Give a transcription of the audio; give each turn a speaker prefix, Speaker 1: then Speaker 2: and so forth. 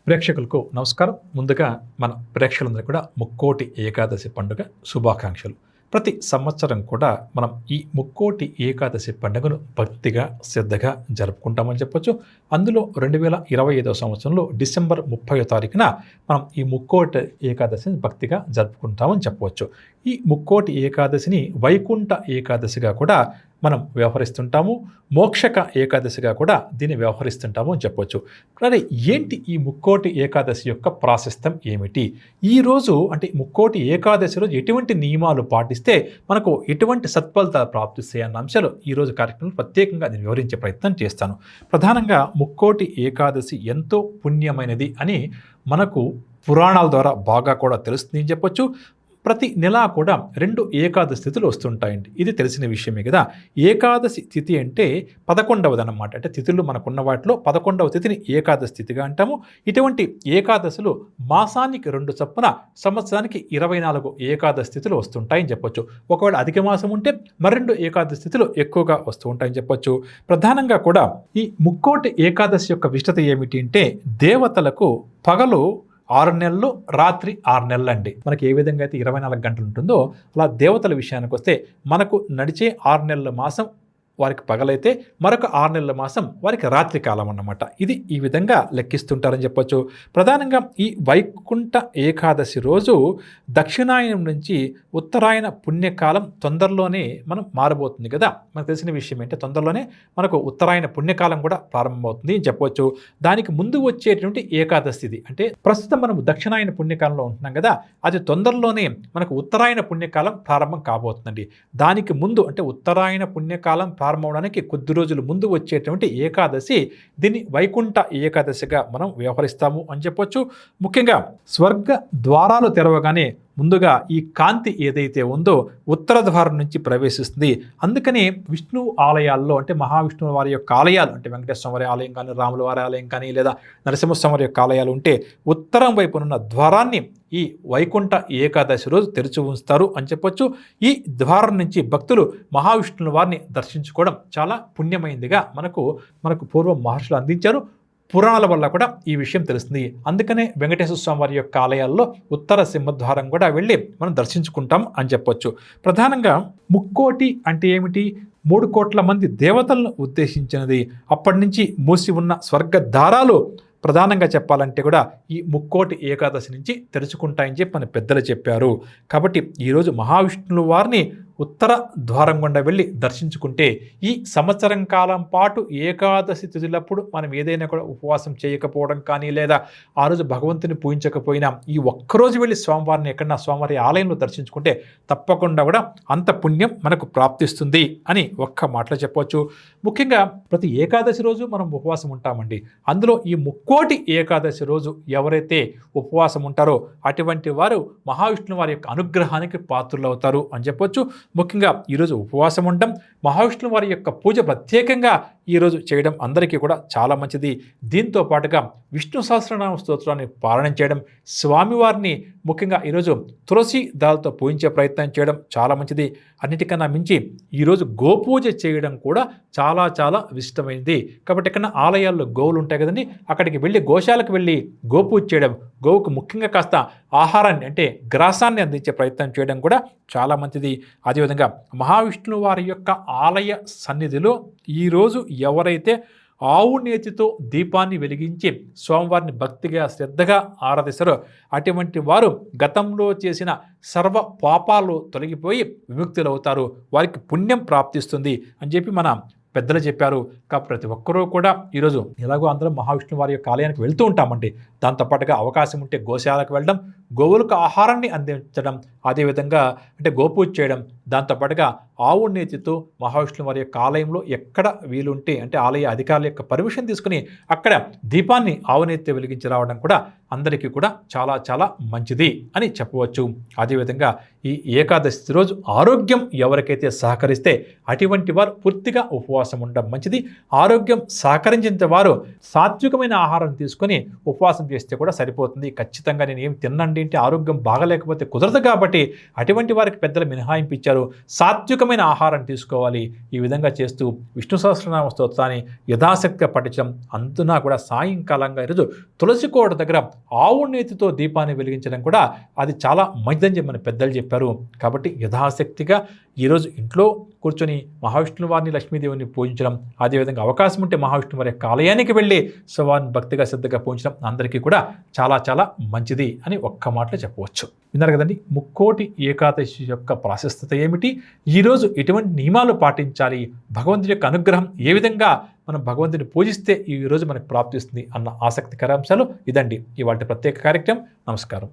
Speaker 1: ప్రేక్షకులకు నమస్కారం. ముందుగా మన ప్రేక్షకులందరూ కూడా ముక్కోటి ఏకాదశి పండుగ శుభాకాంక్షలు. ప్రతి సంవత్సరం కూడా మనం ఈ ముక్కోటి ఏకాదశి పండుగను భక్తిగా శ్రద్ధగా జరుపుకుంటామని చెప్పొచ్చు. అందులో 2025 సంవత్సరంలో డిసెంబర్ 30వ తారీఖున మనం ఈ ముక్కోటి ఏకాదశిని భక్తిగా జరుపుకుంటామని చెప్పవచ్చు. ఈ ముక్కోటి ఏకాదశిని వైకుంఠ ఏకాదశిగా కూడా మనం వ్యవహరిస్తుంటాము. మోక్షక ఏకాదశిగా కూడా దీన్ని వ్యవహరిస్తుంటాము అని చెప్పొచ్చు. కానీ ఏంటి ఈ ముక్కోటి ఏకాదశి యొక్క ప్రాశస్త్యం ఏమిటి? ఈరోజు అంటే ముక్కోటి ఏకాదశి రోజు ఎటువంటి నియమాలు పాటిస్తే మనకు ఎటువంటి సత్ఫలితాలు ప్రాప్తిస్తాయి అన్న అంశాలు ఈరోజు కార్యక్రమంలో ప్రత్యేకంగా నేను వివరించే ప్రయత్నం చేస్తాను. ప్రధానంగా ముక్కోటి ఏకాదశి ఎంతో పుణ్యమైనది అని మనకు పురాణాల ద్వారా బాగా కూడా తెలుస్తుంది అని చెప్పొచ్చు. ప్రతి నెలా కూడా 2 ఏకాదశి తిథులు వస్తుంటాయండి. ఇది తెలిసిన విషయమే కదా. ఏకాదశి తిథి అంటే 11వది అన్నమాట. అంటే తిథులు మనకున్న వాటిలో 11వ తిథిని ఏకాదశి తిథిగా అంటాము. ఇటువంటి ఏకాదశులు మాసానికి 2 చొప్పున సంవత్సరానికి 24 ఏకాదశి తిథులు వస్తుంటాయని చెప్పొచ్చు. ఒకవేళ అధిక మాసం ఉంటే మరెండు ఏకాదశి తిథులు ఎక్కువగా వస్తూ ఉంటాయని చెప్పొచ్చు. ప్రధానంగా కూడా ఈ ముక్కోటి ఏకాదశి యొక్క విశిష్టత ఏమిటి అంటే దేవతలకు పగలు 6 నెలలు, రాత్రి 6 నెలలు అండి. మనకి ఏ విధంగా అయితే 24 గంటలు ఉంటుందో అలా దేవతల విషయానికి వస్తే మనకు నడిచే 6 నెలల మాసం వారికి పగలైతే మరొక 6 నెలల మాసం వారికి రాత్రి కాలం అన్నమాట. ఇది ఈ విధంగా లెక్కిస్తుంటారని చెప్పొచ్చు. ప్రధానంగా ఈ వైకుంఠ ఏకాదశి రోజు దక్షిణాయనం నుంచి ఉత్తరాయణ పుణ్యకాలం తొందరలోనే మనం మారబోతుంది కదా. మనకు తెలిసిన విషయం ఏంటంటే తొందరలోనే మనకు ఉత్తరాయణ పుణ్యకాలం కూడా ప్రారంభమవుతుంది అని చెప్పొచ్చు. దానికి ముందు వచ్చేటువంటి ఏకాదశి ఇది అంటే ప్రస్తుతం మనం దక్షిణాయన పుణ్యకాలంలో ఉంటున్నాం కదా, అది తొందరలోనే మనకు ఉత్తరాయణ పుణ్యకాలం ప్రారంభం కాబోతుందండి. దానికి ముందు అంటే ఉత్తరాయణ పుణ్యకాలం ప్రారంభమవడానికి కొద్ది రోజుల ముందు వచ్చేటువంటి ఏకాదశి దీన్ని వైకుంఠ ఏకాదశిగా మనం వ్యవహరిస్తాము అని చెప్పొచ్చు. ముఖ్యంగా స్వర్గ ద్వారాలు తెరవగానే ముందుగా ఈ కాంతి ఏదైతే ఉందో ఉత్తర ద్వారం నుంచి ప్రవేశిస్తుంది. అందుకని విష్ణు ఆలయాల్లో అంటే మహావిష్ణువు వారి యొక్క ఆలయాలు అంటే వెంకటేశ్వర వారి ఆలయం కానీ, రాముల వారి ఆలయం కానీ, లేదా నరసింహస్వామి వారి యొక్క ఆలయాలు ఉంటే ఉత్తరం వైపునున్న ద్వారాన్ని ఈ వైకుంఠ ఏకాదశి రోజు తెరిచి ఉంచుతారు అని చెప్పొచ్చు. ఈ ద్వారం నుంచి భక్తులు మహావిష్ణువు వారిని దర్శించుకోవడం చాలా పుణ్యమైందిగా మనకు పూర్వం మహర్షులు అందించారు. పురాణాల వల్ల కూడా ఈ విషయం తెలుస్తుంది. అందుకనే వెంకటేశ్వర స్వామి వారి యొక్క ఆలయాల్లో ఉత్తర సింహద్వారం కూడా వెళ్ళి మనం దర్శించుకుంటాం అని చెప్పొచ్చు. ప్రధానంగా ముక్కోటి అంటే ఏమిటి? 3 కోట్ల మంది దేవతలను ఉద్దేశించినది. అప్పటి నుంచి మూసి ఉన్న స్వర్గ ద్వారాలు ప్రధానంగా చెప్పాలంటే కూడా ఈ ముక్కోటి ఏకాదశి నుంచి తెరుచుకుంటాయని చెప్పి మన పెద్దలు చెప్పారు. కాబట్టి ఈరోజు మహావిష్ణువు వారిని ఉత్తర ద్వారం గుండా వెళ్ళి దర్శించుకుంటే ఈ సంవత్సరం కాలం పాటు ఏకాదశి తిథులప్పుడు మనం ఏదైనా కూడా ఉపవాసం చేయకపోవడం కానీ, లేదా ఆ రోజు భగవంతుని పూజించకపోయినా ఈ ఒక్కరోజు వెళ్ళి స్వామివారిని ఎక్కడన్నా స్వామివారి ఆలయంలో దర్శించుకుంటే తప్పకుండా కూడా అంత పుణ్యం మనకు ప్రాప్తిస్తుంది అని ఒక్క మాటలో చెప్పవచ్చు. ముఖ్యంగా ప్రతి ఏకాదశి రోజు మనం ఉపవాసం ఉంటామండి. అందులో ఈ ముక్కోటి ఏకాదశి రోజు ఎవరైతే ఉపవాసం ఉంటారో అటువంటి వారు మహావిష్ణువు వారి యొక్క అనుగ్రహానికి పాత్రులు అవుతారు అని చెప్పొచ్చు. ముఖ్యంగా ఈరోజు ఉపవాసం ఉండడం, మహావిష్ణువు వారి యొక్క పూజ ప్రత్యేకంగా ఈరోజు చేయడం అందరికీ కూడా చాలా మంచిది. దీంతో పాటుగా విష్ణు సహస్రనామ స్తోత్రాన్ని పారాయణం చేయడం, స్వామివారిని ముఖ్యంగా ఈరోజు తులసి దళాలతో పూజించే ప్రయత్నం చేయడం చాలా మంచిది. అన్నిటికన్నా మించి ఈరోజు గోపూజ చేయడం కూడా చాలా చాలా ఇష్టమైంది. కాబట్టి ఎక్కడన్నా ఆలయాల్లో గోవులు ఉంటాయి కదండి, అక్కడికి వెళ్ళి గోశాలకు వెళ్ళి గోపూజ చేయడం, గోవుకు ముఖ్యంగా కాస్త ఆహారాన్ని అంటే గ్రాసాన్ని అందించే ప్రయత్నం చేయడం కూడా చాలా మంచిది. అదేవిధంగా మహావిష్ణువు వారి యొక్క ఆలయ సన్నిధిలో ఈరోజు ఎవరైతే ఆవు నేతితో దీపాన్ని వెలిగించి స్వామివారిని భక్తిగా శ్రద్ధగా ఆరాధిస్తారో అటువంటి వారు గతంలో చేసిన సర్వ పాపాలు తొలగిపోయి విముక్తులవుతారు, వారికి పుణ్యం ప్రాప్తిస్తుంది అని చెప్పి మన పెద్దలు చెప్పారు. కాబట్టి ప్రతి ఒక్కరూ కూడా ఈరోజు ఎలాగో అందరం మహావిష్ణువు వారి యొక్క ఆలయానికి వెళ్తూ ఉంటామండి. దాంతోపాటుగా అవకాశం ఉంటే గోశాలకు వెళ్ళడం, గోవులకు ఆహారాన్ని అందించడం, అదేవిధంగా అంటే గోపూజ చేయడం, దాంతోపాటుగా ఆవు నేతితో మహావిష్ణువు వారి యొక్క ఆలయంలో ఎక్కడ వీలుంటే అంటే ఆలయ అధికారుల యొక్క పర్మిషన్ తీసుకుని అక్కడ దీపాన్ని ఆవు నేతితో వెలిగించి రావడం కూడా అందరికీ కూడా చాలా చాలా మంచిది అని చెప్పవచ్చు. అదేవిధంగా ఈ ఏకాదశి రోజు ఆరోగ్యం ఎవరికైతే సహకరిస్తే అటువంటి వారు పూర్తిగా ఉపవాసం ఉండడం మంచిది. ఆరోగ్యం సహకరించిన వారు సాత్వికమైన ఆహారం తీసుకొని ఉపవాసం చేస్తే కూడా సరిపోతుంది. ఖచ్చితంగా నేను ఏం తిన్నండి అంటే ఏంటి, ఆరోగ్యం బాగలేకపోతే కుదరదు కాబట్టి అటువంటి వారికి పెద్దలు మినహాయింపు ఇచ్చారు. సాత్వికమైన ఆహారం తీసుకోవాలి. ఈ విధంగా చేస్తూ విష్ణు సహస్రనామ స్తోత్రాన్ని యథాశక్తిగా పఠించడం, అందున కూడా సాయంకాలంగా ఈరోజు తులసి కోట దగ్గర ఆవు నేతితో దీపాన్ని వెలిగించడం కూడా అది చాలా మంచిదని చెప్పి మన పెద్దలు చెప్పారు. కాబట్టి యథాశక్తిగా ఈరోజు ఇంట్లో కూర్చొని మహావిష్ణువు వారిని, లక్ష్మీదేవిని పూజించడం, అదేవిధంగా అవకాశం ఉంటే మహావిష్ణువు వారి యొక్క ఆలయానికి వెళ్ళి వారిని భక్తిగా శ్రద్ధగా పూజించడం అందరికీ కూడా చాలా చాలా మంచిది అని ఒక్క మాటలో చెప్పవచ్చు. విన్నారు కదండి, ముక్కోటి ఏకాదశి యొక్క ప్రాశస్త్యత ఏమిటి, ఈరోజు ఎటువంటి నియమాలు పాటించాలి, భగవంతుడి యొక్క అనుగ్రహం ఏ విధంగా మనం భగవంతుని పూజిస్తే ఈరోజు మనకు ప్రాప్తిస్తుంది అన్న ఆసక్తికర అంశాలు ఇదండి ఇవాళ ప్రత్యేక కార్యక్రమం. నమస్కారం.